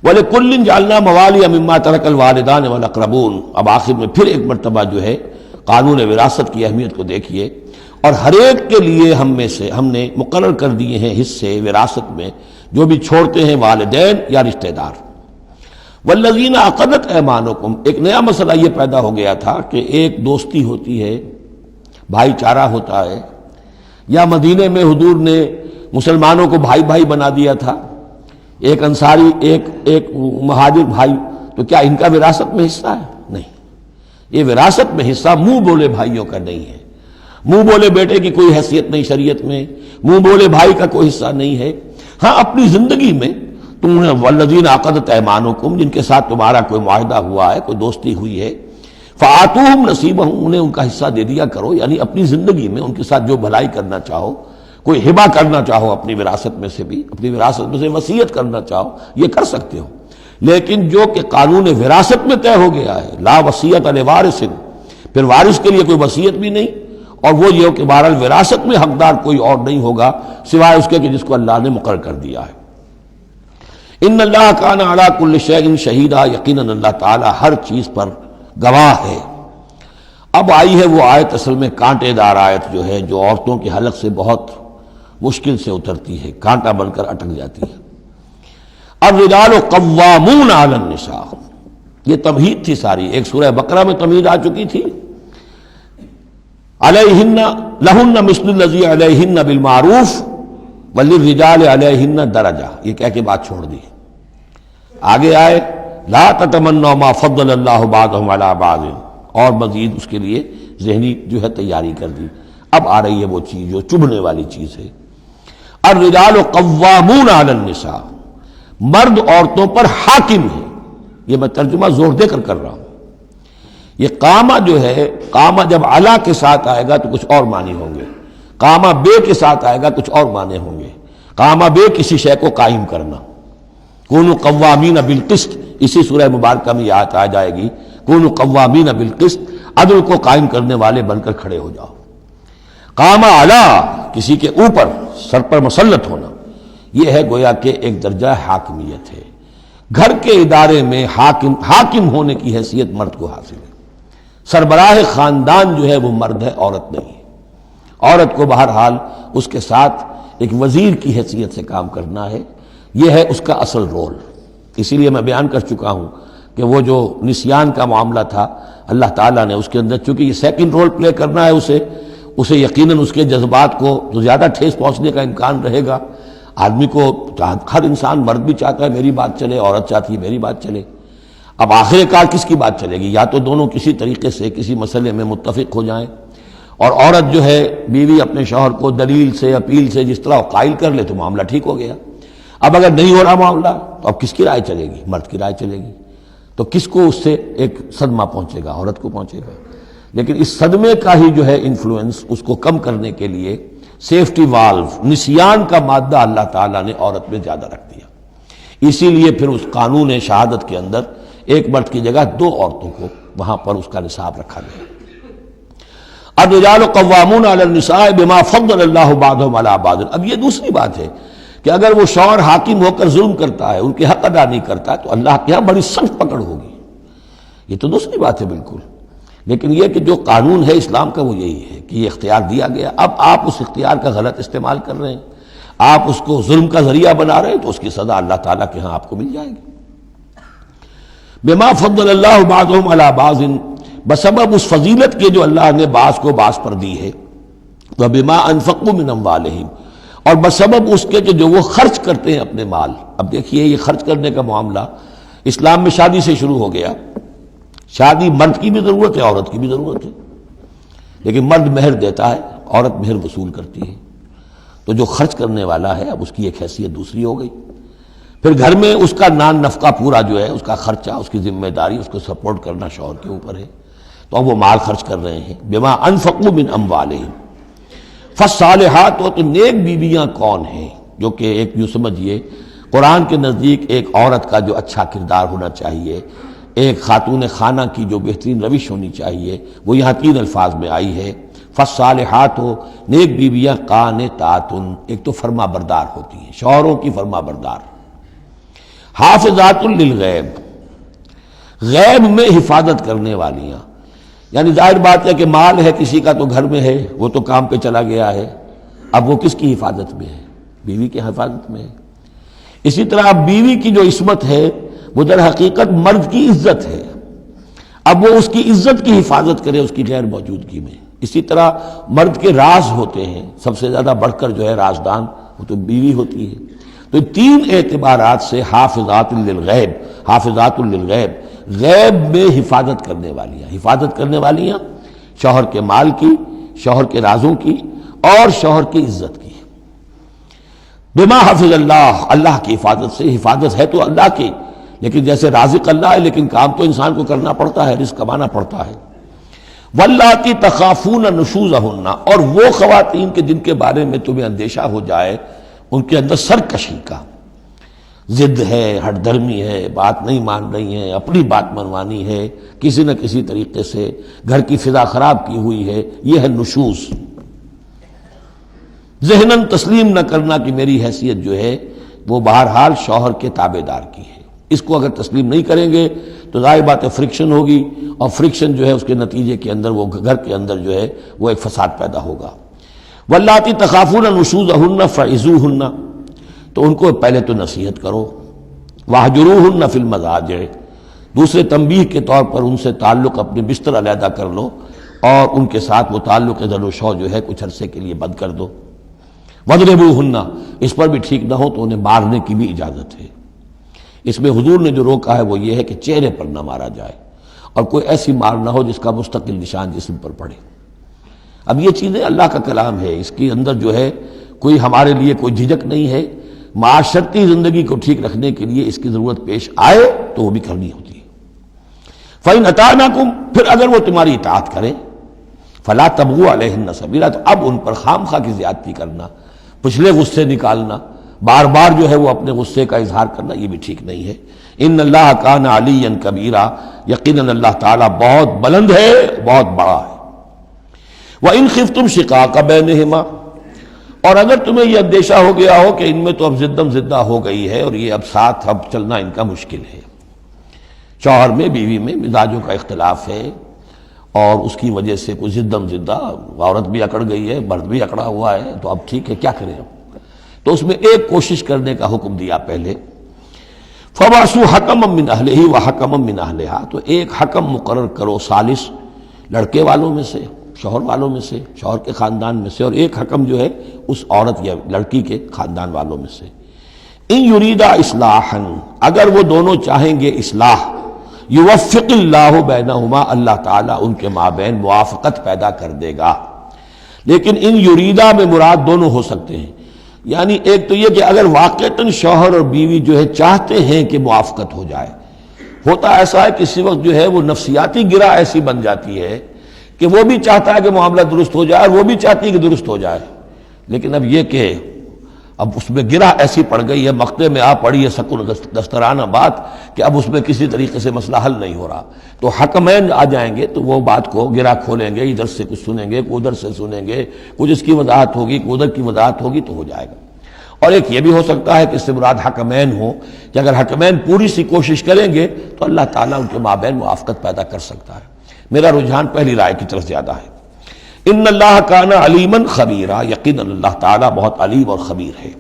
وَلِكُلٍّ جَعَلْنَا مَوَالِيَ مِمَّا تَرَكَ الْوَالِدَانِ وَالْأَقْرَبُونَ۔ اب آخر میں پھر ایک مرتبہ جو ہے قانون وراثت کی اہمیت کو دیکھیے، اور ہر ایک کے لیے ہم نے مقرر کر دیے ہیں حصے وراثت میں جو بھی چھوڑتے ہیں والدین یا رشتہ دار۔ وَالَّذِينَ عَقَدَتْ أَيْمَانُكُمْ، ایک نیا مسئلہ یہ پیدا ہو گیا تھا کہ ایک دوستی ہوتی ہے، بھائی چارہ ہوتا ہے، یا مدینے میں حضور نے مسلمانوں کو بھائی بھائی بنا دیا تھا، ایک انصاری ایک مہاجر بھائی، تو کیا ان کا وراثت میں حصہ ہے؟ نہیں، یہ وراثت میں حصہ منہ بولے بھائیوں کا نہیں ہے، منہ بولے بیٹے کی کوئی حیثیت نہیں شریعت میں، منہ بولے بھائی کا کوئی حصہ نہیں ہے۔ ہاں اپنی زندگی میں تم نے والذین عقدت ایمانکم، جن کے ساتھ تمہارا کوئی معاہدہ ہوا ہے، کوئی دوستی ہوئی ہے، فآتوہم نصیبہم، انہیں ان کا حصہ دے دیا کرو، یعنی اپنی زندگی میں ان کے ساتھ جو بھلائی کرنا چاہو، کوئی ہبہ کرنا چاہو اپنی وراثت میں سے بھی، اپنی وراثت میں سے وصیت کرنا چاہو، یہ کر سکتے ہو۔ لیکن جو کہ قانون وراثت میں طے ہو گیا ہے، لا وصیت لوارث، پھر وارث کے لیے کوئی وصیت بھی نہیں، اور وہ یہ کہ بہرحال وراثت میں حقدار کوئی اور نہیں ہوگا سوائے اس کے کہ جس کو اللہ نے مقرر کر دیا ہے۔ ان اللہ کان علی کل شیء شہیدا، یقیناً اللہ تعالی ہر چیز پر گواہ ہے۔ اب آئی ہے وہ آیت، اصل میں کانٹے دار آیت جو ہے، جو عورتوں کے حلق سے بہت مشکل سے اترتی ہے، کانٹا بن کر اٹک جاتی ہے۔ الرجال قوامون علی النساء، یہ تمہید تھی ساری، ایک سورہ بقرہ میں تمہید آ چکی تھی، علیہن لہن مثل الذی علیہن بالمعروف وللرجال علیہن درجہ، یہ کہہ کے بات چھوڑ دی۔ آگے آئے لا تتمنوا ما فضل اللہ بعضهم علی بعض، اور مزید اس کے لیے ذہنی جو ہے تیاری کر دی۔ اب آ رہی ہے وہ چیز جو چبھنے والی چیز ہے۔ الرجال قوامون علی النساء، مرد عورتوں پر حاکم ہے۔ یہ میں ترجمہ زور دے کر رہا ہوں۔ یہ قامہ جو ہے، قامہ جب علا کے ساتھ آئے گا تو کچھ اور معنی ہوں گے، قامہ بے کے ساتھ آئے گا کچھ اور معنی ہوں گے۔ قامہ بے کسی شے کو قائم کرنا، کونوا قوامین بالقسط، اسی سورہ مبارکہ میں یہ آیت آ جائے گی، کونوا قوامین بالقسط، عدل کو قائم کرنے والے بن کر کھڑے ہو جاؤ۔ قامہ علا، کسی کے اوپر، سر پر مسلط ہونا، یہ ہے گویا کہ ایک درجہ حاکمیت ہے۔ گھر کے ادارے میں حاکم ہونے کی حیثیت مرد کو حاصل ہے۔ سربراہ خاندان جو ہے وہ مرد ہے، عورت نہیں ہے۔ عورت کو بہرحال اس کے ساتھ ایک وزیر کی حیثیت سے کام کرنا ہے، یہ ہے اس کا اصل رول۔ اسی لیے میں بیان کر چکا ہوں کہ وہ جو نسیان کا معاملہ تھا، اللہ تعالیٰ نے اس کے اندر چونکہ یہ سیکنڈ رول پلے کرنا ہے اسے یقیناً اس کے جذبات کو تو زیادہ ٹھیس پہنچنے کا امکان رہے گا۔ آدمی کو، ہر انسان، مرد بھی چاہتا ہے میری بات چلے، عورت چاہتی ہے میری بات چلے۔ اب آخر کار کس کی بات چلے گی؟ یا تو دونوں کسی طریقے سے کسی مسئلے میں متفق ہو جائیں، اور عورت جو ہے بیوی اپنے شوہر کو دلیل سے، اپیل سے جس طرح قائل کر لے تو معاملہ ٹھیک ہو گیا۔ اب اگر نہیں ہو رہا معاملہ تو اب کس کی رائے چلے گی؟ مرد کی رائے چلے گی۔ تو کس کو اس سے ایک صدمہ پہنچے گا؟ عورت کو پہنچے گا۔ لیکن اس صدمے کا ہی جو ہے انفلوئنس، اس کو کم کرنے کے لیے سیفٹی والو، نسیان کا مادہ اللہ تعالیٰ نے عورت میں زیادہ رکھ دیا۔ اسی لیے پھر اس قانون شہادت کے اندر ایک مرد کی جگہ 2 عورتوں کو وہاں پر اس کا نصاب رکھا گیا۔ الرجال قوامون علی النساء بما فضل اللہ بعضهم علی بعض۔ اب یہ دوسری بات ہے کہ اگر وہ شوہر حاکم ہو کر ظلم کرتا ہے، ان کے حق ادا نہیں کرتا ہے، تو اللہ کے ہاں بڑی سخت پکڑ ہوگی۔ یہ تو دوسری بات ہے بالکل۔ لیکن یہ کہ جو قانون ہے اسلام کا وہ یہی ہے کہ یہ اختیار دیا گیا، اب آپ اس اختیار کا غلط استعمال کر رہے ہیں، آپ اس کو ظلم کا ذریعہ بنا رہے ہیں، تو اس کی سزا اللہ تعالیٰ کے ہاں آپ کو مل جائے گی۔ بما فضل اللہ بعضهم علی بعض، بسبب اس فضیلت کے جو اللہ نے بعض کو بعض پر دی ہے، وبما انفقوا من اموالہم، اور بسبب اس کے جو وہ خرچ کرتے ہیں اپنے مال۔ اب دیکھیے یہ خرچ کرنے کا معاملہ اسلام میں شادی سے شروع ہو گیا۔ شادی مرد کی بھی ضرورت ہے، عورت کی بھی ضرورت ہے، لیکن مرد مہر دیتا ہے، عورت مہر وصول کرتی ہے۔ تو جو خرچ کرنے والا ہے اب اس کی ایک حیثیت دوسری ہو گئی۔ پھر گھر میں اس کا نان نفقہ پورا جو ہے، اس کا خرچہ، اس کی ذمہ داری، اس کو سپورٹ کرنا شوہر کے اوپر ہے، تو اب وہ مال خرچ کر رہے ہیں۔ بما انفقوا من اموالہم، فالصالحات، تو نیک بیویاں کون ہیں؟ جو کہ ایک یوں سمجھیے قرآن کے نزدیک ایک عورت کا جو اچھا کردار ہونا چاہیے، ایک خاتون خانہ کی جو بہترین روش ہونی چاہیے، وہ یہاں 3 الفاظ میں آئی ہے۔ فالصالحات، نیک بیویاں، قانتات، ایک تو فرما بردار ہوتی ہیں، شوہروں کی فرما بردار، حافظات للغیب، غیب میں حفاظت کرنے والیاں، یعنی ظاہر بات ہے کہ مال ہے کسی کا تو گھر میں ہے، وہ تو کام پہ چلا گیا ہے، اب وہ کس کی حفاظت میں ہے؟ بیوی کی حفاظت میں ہے۔ اسی طرح اب بیوی کی جو عصمت ہے وہ در حقیقت مرد کی عزت ہے، اب وہ اس کی عزت کی حفاظت کرے اس کی غیر موجودگی میں۔ اسی طرح مرد کے راز ہوتے ہیں، سب سے زیادہ بڑھ کر جو ہے رازدان وہ تو بیوی ہوتی ہے۔ تو تین اعتبارات سے حافظات للغیب، حافظات للغیب، غیب میں حفاظت کرنے والیاں، حفاظت کرنے والیاں شوہر کے مال کی، شوہر کے رازوں کی اور شوہر کی عزت کی۔ بما حفظ اللہ، اللہ کی حفاظت سے، حفاظت ہے تو اللہ کی، لیکن جیسے رازق اللہ ہے لیکن کام تو انسان کو کرنا پڑتا ہے، رزق کمانا پڑتا ہے۔ واللاتی تخافون نشوزہن، اور وہ خواتین کے جن کے بارے میں تمہیں اندیشہ ہو جائے ان کے اندر سرکشی کا، ضد ہے، ہٹ دھرمی ہے، بات نہیں مان رہی ہیں، اپنی بات منوانی ہے، کسی نہ کسی طریقے سے گھر کی فضا خراب کی ہوئی ہے، یہ ہے نشوز۔ ذہناً تسلیم نہ کرنا کہ میری حیثیت جو ہے وہ بہرحال شوہر کے تابع دار کی ہے، اس کو اگر تسلیم نہیں کریں گے تو ظاہر بات ہے فرکشن ہوگی، اور فرکشن جو ہے اس کے نتیجے کے اندر وہ گھر کے اندر جو ہے وہ ایک فساد پیدا ہوگا۔ واللاتی تخافون نشوزہن فعظوہن، تو ان کو پہلے تو نصیحت کرو، واہجروہن فی المضاجع، دوسرے تنبیہ کے طور پر ان سے تعلق اپنے بستر علیحدہ کر لو اور ان کے ساتھ وہ تعلق ذل و شو جو ہے کچھ عرصے کے لیے بند کر دو۔ وَاضْرِبُوهُنَّ، اس پر بھی ٹھیک نہ ہو تو انہیں مارنے کی بھی اجازت ہے۔ اس میں حضور نے جو روکا ہے وہ یہ ہے کہ چہرے پر نہ مارا جائے، اور کوئی ایسی مار نہ ہو جس کا مستقل نشان جسم پر پڑے۔ اب یہ چیزیں اللہ کا کلام ہے، اس کے اندر جو ہے کوئی ہمارے لیے کوئی جھجک نہیں ہے، معاشرتی زندگی کو ٹھیک رکھنے کے لیے اس کی ضرورت پیش آئے تو وہ بھی کرنی ہوتی ہے۔ فَإِنْ أَطَعْنَكُمْ، پھر اگر وہ تمہاری اطاعت کریں، فَلَا تَبْغُوا عَلَيْهِنَّ سَبِيلًا، تو اب ان پر خام خواہ کی زیادتی کرنا، پچھلے غصے نکالنا، بار بار جو ہے وہ اپنے غصے کا اظہار کرنا، یہ بھی ٹھیک نہیں ہے۔ ان اللہ کان علیٰ کبیرا، یقیناً اللہ تعالیٰ بہت بلند ہے، بہت بڑا ہے۔ وَإِنْ خِفْتُمْ شِقَاقَ بَيْنِهِمَا، اور اگر تمہیں یہ اندیشہ ہو گیا ہو کہ ان میں تو اب زدم زدہ ہو گئی ہے اور یہ اب ساتھ اب چلنا ان کا مشکل ہے، شوہر میں بیوی میں مزاجوں کا اختلاف ہے اور اس کی وجہ سے کوئی زدم زدہ، عورت بھی اکڑ گئی ہے، مرد بھی اکڑا ہوا ہے، تو اب ٹھیک ہے کیا کریں ہم؟ تو اس میں ایک کوشش کرنے کا حکم دیا پہلے، فَبَعْثُوا حَكَمًا مِّنْ أَهْلِهِ وَحَكَمًا مِّنْ أَهْلِهَا، تو ایک حکم مقرر کرو ثالث، لڑکے والوں میں سے، شوہر والوں میں سے، شوہر کے خاندان میں سے، اور ایک حکم جو ہے اس عورت یا لڑکی کے خاندان والوں میں سے۔ ان یریدا اصلاحا، اگر وہ دونوں چاہیں گے اصلاح، یوفق اللہ بینہما، اللہ تعالیٰ ان کے مابین موافقت پیدا کر دے گا۔ لیکن ان یریدا میں مراد دونوں ہو سکتے ہیں، یعنی ایک تو یہ کہ اگر واقعتاً شوہر اور بیوی جو ہے چاہتے ہیں کہ موافقت ہو جائے، ہوتا ایسا ہے کسی وقت جو ہے وہ نفسیاتی گرہ ایسی بن جاتی ہے کہ وہ بھی چاہتا ہے کہ معاملہ درست ہو جائے اور وہ بھی چاہتی ہے کہ درست ہو جائے، لیکن اب یہ کہ اب اس میں گرہ ایسی پڑ گئی ہے، مقطع میں آ پڑی ہے سکون دسترانہ بات کہ اب اس میں کسی طریقے سے مسئلہ حل نہیں ہو رہا، تو حکمین آ جائیں گے تو وہ بات کو گرہ کھولیں گے، ادھر سے کچھ سنیں گے، ادھر سے سنیں گے، کچھ اس کی وضاحت ہوگی، ادھر کی وضاحت ہوگی، تو ہو جائے گا۔ اور ایک یہ بھی ہو سکتا ہے کہ اس سے مراد حکمین ہو، کہ اگر حکمین پوری سی کوشش کریں گے تو اللہ تعالیٰ ان کے مابین موافقت پیدا کر سکتا ہے۔ میرا رجحان پہلی رائے کی طرف زیادہ ہے۔ ان اللہ کان علیما خبیرا، یقیناً اللہ تعالیٰ بہت علیم اور خبیر ہے۔